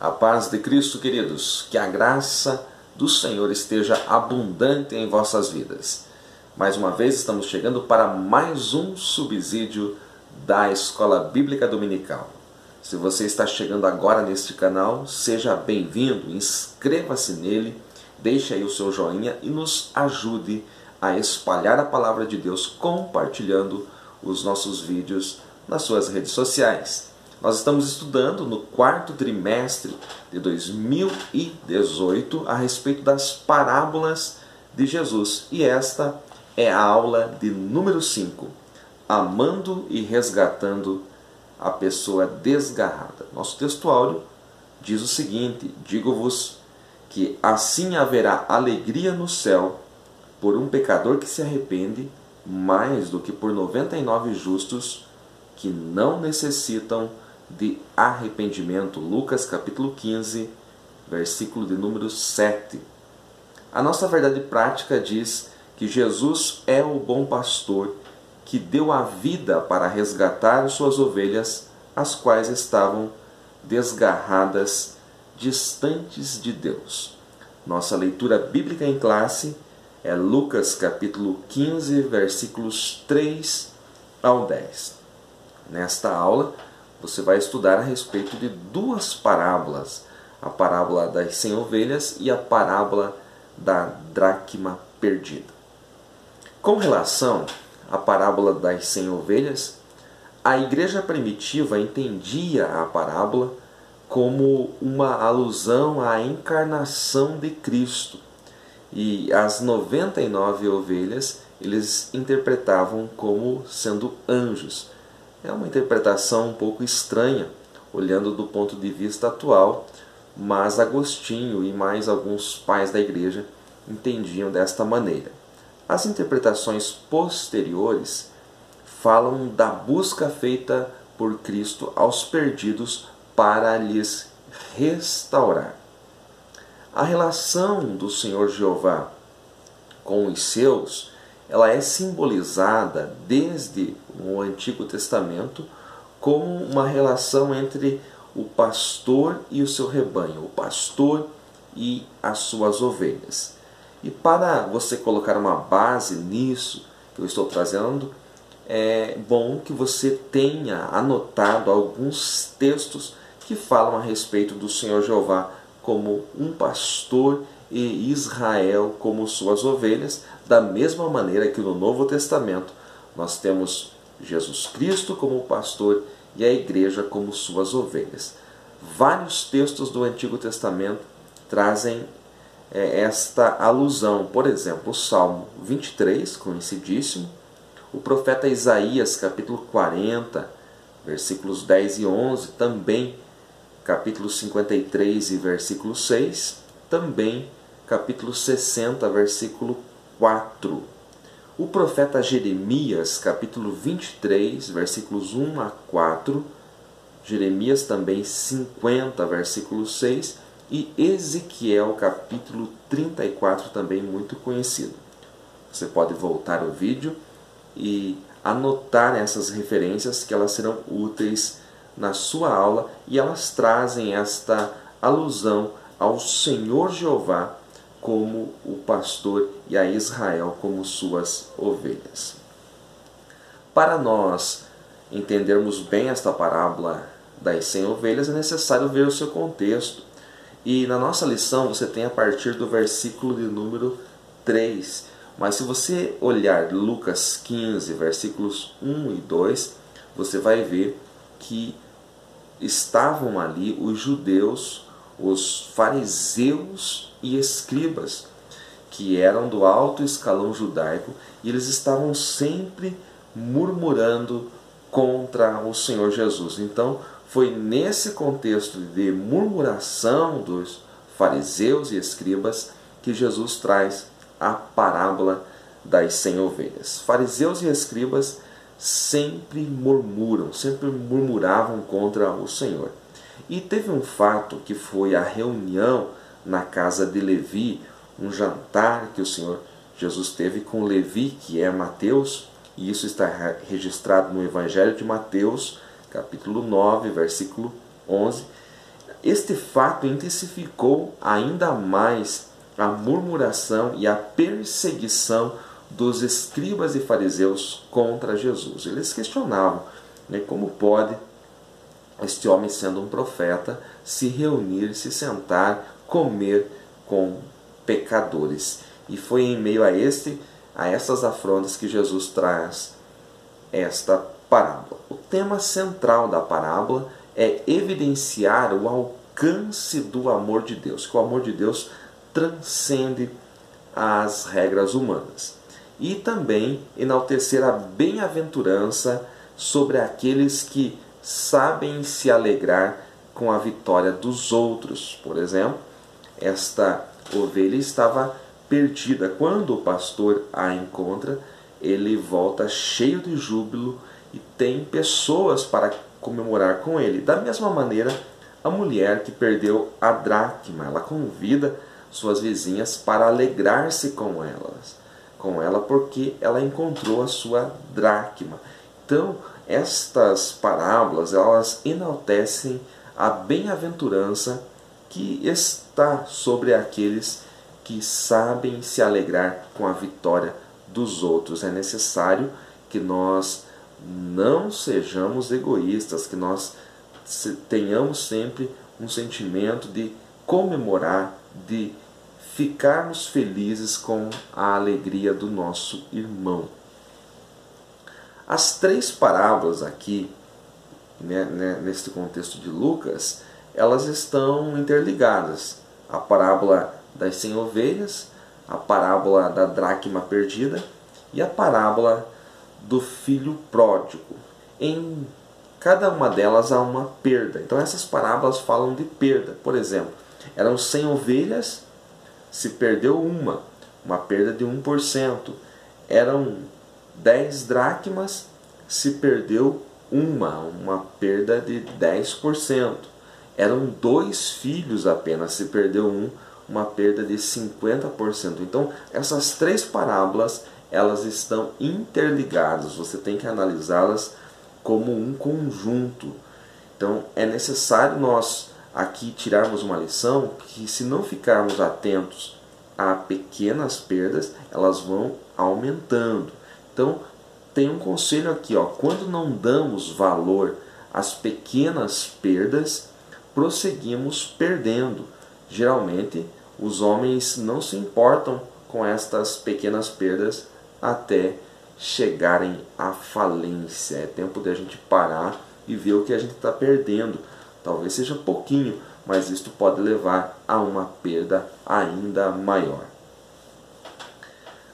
A paz de Cristo, queridos, que a graça do Senhor esteja abundante em vossas vidas. Mais uma vez estamos chegando para mais um subsídio da Escola Bíblica Dominical. Se você está chegando agora neste canal, seja bem-vindo, inscreva-se nele, deixe aí o seu joinha e nos ajude a espalhar a palavra de Deus compartilhando os nossos vídeos nas suas redes sociais. Nós estamos estudando no quarto trimestre de 2018 a respeito das parábolas de Jesus. E esta é a aula de número 5, amando e resgatando a pessoa desgarrada. Nosso texto áureo diz o seguinte: digo-vos que assim haverá alegria no céu por um pecador que se arrepende, mais do que por 99 justos que não necessitam de arrependimento. Lucas capítulo 15, versículo de número 7. A nossa verdade prática diz que Jesus é o bom pastor que deu a vida para resgatar suas ovelhas, as quais estavam desgarradas, distantes de Deus. Nossa leitura bíblica em classe é Lucas capítulo 15, versículos 3 ao 10. Nesta aula, você vai estudar a respeito de duas parábolas, a parábola das 100 ovelhas e a parábola da dracma perdida. Com relação à parábola das 100 ovelhas, a igreja primitiva entendia a parábola como uma alusão à encarnação de Cristo, e as 99 ovelhas eles interpretavam como sendo anjos. É uma interpretação um pouco estranha, olhando do ponto de vista atual, mas Agostinho e mais alguns pais da igreja entendiam desta maneira. As interpretações posteriores falam da busca feita por Cristo aos perdidos para lhes restaurar. A relação do Senhor Jeová com os seus, ela é simbolizada desde o Antigo Testamento como uma relação entre o pastor e o seu rebanho, o pastor e as suas ovelhas. E para você colocar uma base nisso que eu estou trazendo, é bom que você tenha anotado alguns textos que falam a respeito do Senhor Jeová como um pastor e Israel como suas ovelhas, da mesma maneira que no Novo Testamento nós temos Jesus Cristo como pastor e a igreja como suas ovelhas. Vários textos do Antigo Testamento trazem esta alusão. Por exemplo, o Salmo 23, conhecidíssimo, o profeta Isaías, capítulo 40, versículos 10 e 11, também capítulo 53 e versículo 6, também capítulo 60, versículo 4. O profeta Jeremias, capítulo 23, versículos 1 a 4, Jeremias também 50, versículo 6, e Ezequiel, capítulo 34, também muito conhecido. Você pode voltar o vídeo e anotar essas referências, que elas serão úteis na sua aula, e elas trazem esta alusão ao Senhor Jeová como o pastor e a Israel como suas ovelhas. Para nós entendermos bem esta parábola das 100 ovelhas, é necessário ver o seu contexto. E na nossa lição você tem a partir do versículo de número 3. Mas se você olhar Lucas 15, versículos 1 e 2, você vai ver que estavam ali os judeus, os fariseus e escribas, que eram do alto escalão judaico, e eles estavam sempre murmurando contra o Senhor Jesus. Então, foi nesse contexto de murmuração dos fariseus e escribas que Jesus traz a parábola das 100 ovelhas. Fariseus e escribas sempre murmuram, sempre murmuravam contra o Senhor. E teve um fato que foi a reunião na casa de Levi, um jantar que o Senhor Jesus teve com Levi, que é Mateus, e isso está registrado no Evangelho de Mateus, capítulo 9, versículo 11. Este fato intensificou ainda mais a murmuração e a perseguição dos escribas e fariseus contra Jesus. Eles questionavam, né, como pode este homem, sendo um profeta, se reunir, se sentar, comer com pecadores. E foi em meio a essas afrontas que Jesus traz esta parábola. O tema central da parábola é evidenciar o alcance do amor de Deus, que o amor de Deus transcende as regras humanas. E também enaltecer a bem-aventurança sobre aqueles que sabem se alegrar com a vitória dos outros. Por exemplo, esta ovelha estava perdida. Quando o pastor a encontra, ele volta cheio de júbilo e tem pessoas para comemorar com ele. Da mesma maneira, a mulher que perdeu a dracma, ela convida suas vizinhas para alegrar-se com ela porque ela encontrou a sua dracma. Então, estas parábolas, elas enaltecem a bem-aventurança que está sobre aqueles que sabem se alegrar com a vitória dos outros. É necessário que nós não sejamos egoístas, que nós tenhamos sempre um sentimento de comemorar, de ficarmos felizes com a alegria do nosso irmão. As três parábolas aqui, neste contexto de Lucas, elas estão interligadas. A parábola das 100 ovelhas, a parábola da dracma perdida e a parábola do filho pródigo. Em cada uma delas há uma perda. Então essas parábolas falam de perda. Por exemplo, eram 100 ovelhas, se perdeu uma perda de 1%. Eram 10 dracmas, se perdeu uma perda de 10%. Eram 2 filhos apenas, se perdeu uma perda de 50%. Então, essas três parábolas, elas estão interligadas. Você tem que analisá-las como um conjunto. Então, é necessário nós aqui tirarmos uma lição que, se não ficarmos atentos a pequenas perdas, elas vão aumentando. Então, tem um conselho aqui, ó, quando não damos valor às pequenas perdas, prosseguimos perdendo. Geralmente, os homens não se importam com estas pequenas perdas até chegarem à falência. É tempo de a gente parar e ver o que a gente está perdendo. Talvez seja pouquinho, mas isto pode levar a uma perda ainda maior.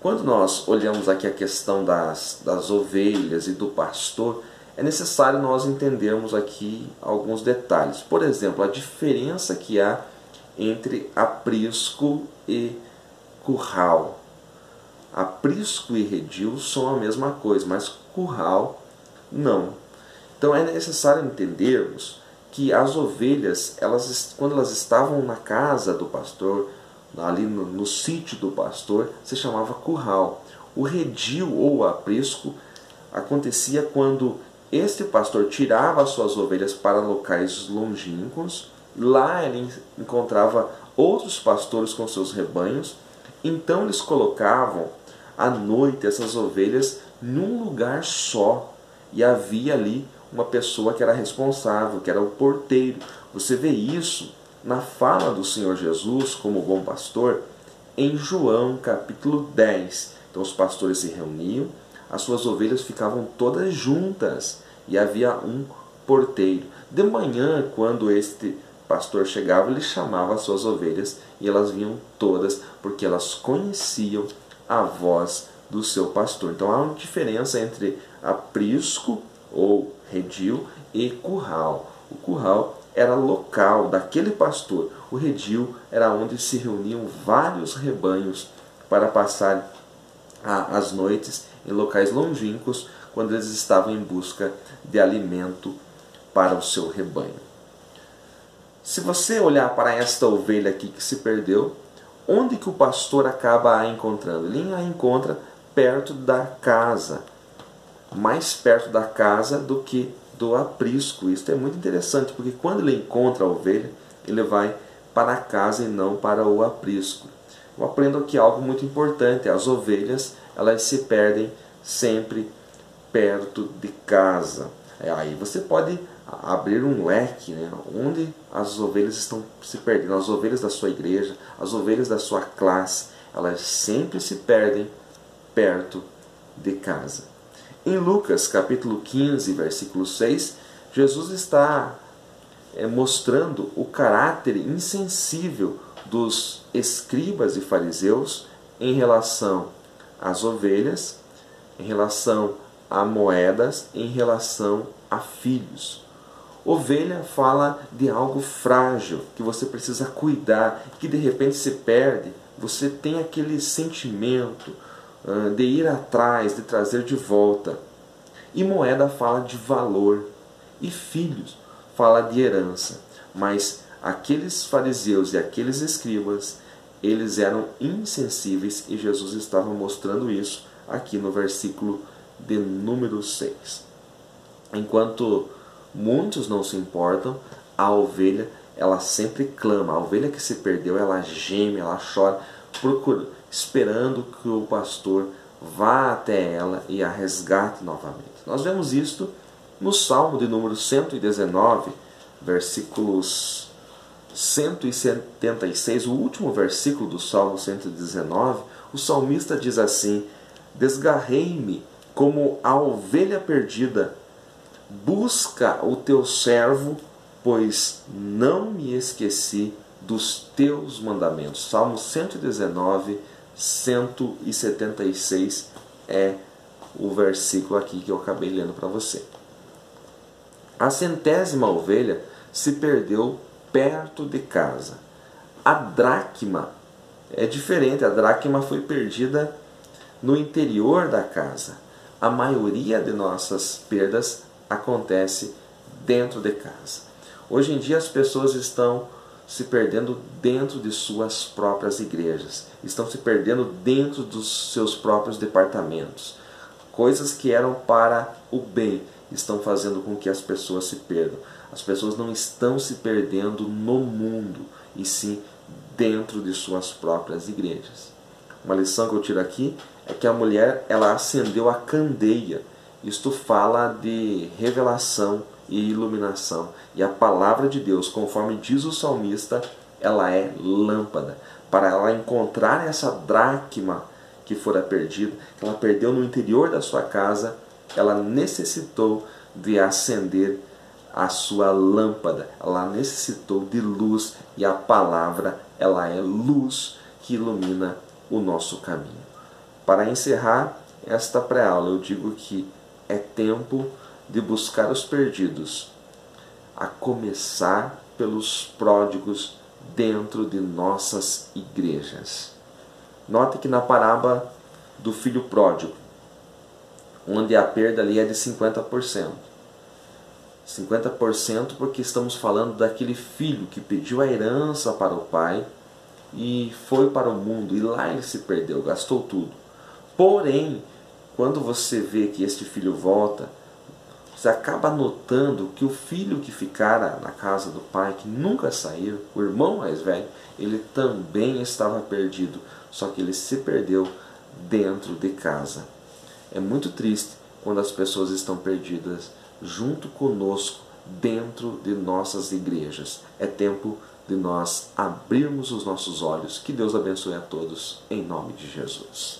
Quando nós olhamos aqui a questão das ovelhas e do pastor, é necessário nós entendermos aqui alguns detalhes. Por exemplo, a diferença que há entre aprisco e curral. Aprisco e redil são a mesma coisa, mas curral não. Então é necessário entendermos que as ovelhas, quando elas estavam na casa do pastor, ali no sítio do pastor, se chamava curral. O redil ou aprisco acontecia quando este pastor tirava as suas ovelhas para locais longínquos. Lá ele encontrava outros pastores com seus rebanhos. Então eles colocavam à noite essas ovelhas num lugar só. E havia ali uma pessoa que era responsável, que era o porteiro. Você vê isso na fala do Senhor Jesus como bom pastor em João capítulo 10. Então os pastores se reuniam, as suas ovelhas ficavam todas juntas e havia um porteiro. De manhã, quando este pastor chegava, ele chamava as suas ovelhas e elas vinham todas, porque elas conheciam a voz do seu pastor. Então há uma diferença entre aprisco ou redil e curral. O curral era local daquele pastor. O redil era onde se reuniam vários rebanhos para passar as noites em locais longínquos, quando eles estavam em busca de alimento para o seu rebanho. Se você olhar para esta ovelha aqui que se perdeu, onde que o pastor acaba a encontrando? Ele a encontra perto da casa, mais perto da casa do que do aprisco. Isso é muito interessante, porque quando ele encontra a ovelha, ele vai para casa e não para o aprisco. Eu aprendo aqui algo muito importante: as ovelhas, elas se perdem sempre perto de casa. Aí você pode abrir um leque, né, onde as ovelhas estão se perdendo. As ovelhas da sua igreja, as ovelhas da sua classe, elas sempre se perdem perto de casa. Em Lucas capítulo 15, versículo 6, Jesus está mostrando o caráter insensível dos escribas e fariseus em relação às ovelhas, em relação a moedas, em relação a filhos. Ovelha fala de algo frágil, que você precisa cuidar, que de repente se perde. Você tem aquele sentimento de ir atrás, de trazer de volta. E moeda fala de valor. E filhos fala de herança. Mas aqueles fariseus e aqueles escribas, eles eram insensíveis, e Jesus estava mostrando isso aqui no versículo de número 6. Enquanto muitos não se importam, a ovelha, ela sempre clama. A ovelha que se perdeu, ela geme, ela chora, esperando que o pastor vá até ela e a resgate novamente. Nós vemos isto no Salmo de número 119, versículos 176, o último versículo do Salmo 119. O salmista diz assim: desgarrei-me como a ovelha perdida, busca o teu servo, pois não me esqueci dos teus mandamentos. Salmo 119, 176 é o versículo aqui que eu acabei lendo para você. A 100ª ovelha se perdeu perto de casa. A dracma é diferente. A dracma foi perdida no interior da casa. A maioria de nossas perdas acontece dentro de casa. Hoje em dia as pessoas estão se perdendo dentro de suas próprias igrejas, estão se perdendo dentro dos seus próprios departamentos. Coisas que eram para o bem estão fazendo com que as pessoas se perdam. As pessoas não estão se perdendo no mundo, e sim dentro de suas próprias igrejas. Uma lição que eu tiro aqui é que a mulher, ela acendeu a candeia. Isto fala de revelação e iluminação. E a palavra de Deus, conforme diz o salmista, ela é lâmpada. Para ela encontrar essa dracma que fora perdida, que ela perdeu no interior da sua casa, ela necessitou de acender a sua lâmpada. Ela necessitou de luz, e a palavra, ela é luz que ilumina o nosso caminho. Para encerrar esta pré-aula, eu digo que é tempo de buscar os perdidos, a começar pelos pródigos dentro de nossas igrejas. Note que na parábola do filho pródigo, onde a perda ali é de 50%. 50% porque estamos falando daquele filho que pediu a herança para o pai e foi para o mundo, e lá ele se perdeu, gastou tudo. Porém, quando você vê que este filho volta, você acaba notando que o filho que ficara na casa do pai, que nunca saiu, o irmão mais velho, ele também estava perdido, só que ele se perdeu dentro de casa. É muito triste quando as pessoas estão perdidas junto conosco dentro de nossas igrejas. É tempo de nós abrirmos os nossos olhos. Que Deus abençoe a todos, em nome de Jesus.